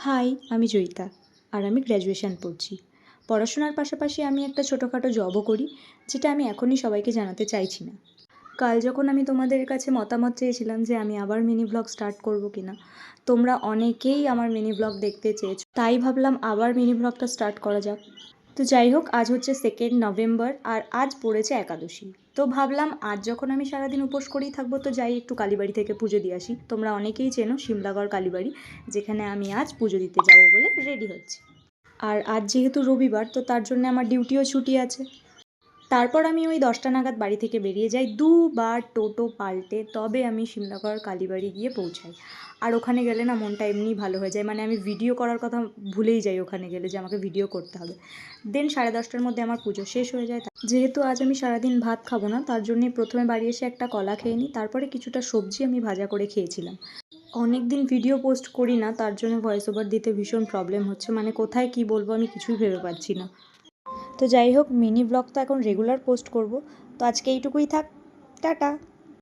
High, আমি জয়িতা আর আমি graduation পড়ছি। পড়াশোনার পাশাপাশি আমি একটা ছোটোখাটো জবও করি, যেটা আমি এখনই সবাইকে জানাতে চাইছি না। কাল যখন আমি তোমাদের কাছে মতামত চেয়েছিলাম যে আমি আবার মিনি ব্লগ স্টার্ট করবো কি না, তোমরা অনেকেই আমার মিনি ব্লগ দেখতে চেয়েছো, তাই ভাবলাম আবার মিনি ব্লগটা স্টার্ট করা যাক। তো যাই হোক, আজ হচ্ছে 2 নভেম্বর আর আজ পড়েছে একাদশী। তো ভাবলাম আজ যখন আমি সারাদিন উপোস করেই থাকবো, তো যাই একটু কালীবাড়ি থেকে পুজো দিয়ে আসি। তোমরা অনেকেই চেনো শিমলাগড় কালীবাড়ি, যেখানে আমি আজ পুজো দিতে যাব বলে রেডি হচ্ছি। আর আজ যেহেতু রবিবার, তো তার জন্য আমার ডিউটিও ছুটি আছে। তারপর আমি ওই 10টা নাগাদ বাড়ি থেকে বেরিয়ে যাই, দুবার টোটো পাল্টে তবে আমি শিমলাগড় কালীবাড়ি গিয়ে পৌঁছাই। আর ওখানে গেলে না মনটা এমনিই ভালো হয়ে যায়, মানে আমি ভিডিও করার কথা ভুলেই যাই ওখানে গেলে, যে আমাকে ভিডিও করতে হবে। দেন 10:30টার মধ্যে আমার পুজো শেষ হয়ে যায়। যেহেতু আজ আমি সারাদিন ভাত খাবো না, তার জন্যই প্রথমে বাড়ি এসে একটা কলা খেয়ে নিই, তারপরে কিছুটা সবজি আমি ভাজা করে খেয়েছিলাম। অনেক দিন ভিডিও পোস্ট করি না, তার জন্য ভয়েস ওভার দিতে ভীষণ প্রবলেম হচ্ছে, মানে কোথায় কি বলবো আমি কিছুই ভেবে পাচ্ছি না। তো যাই হোক, মিনি ব্লগ তো এখন রেগুলার পোস্ট করব, তো আজকে এইটুকুই থাক। টাটা।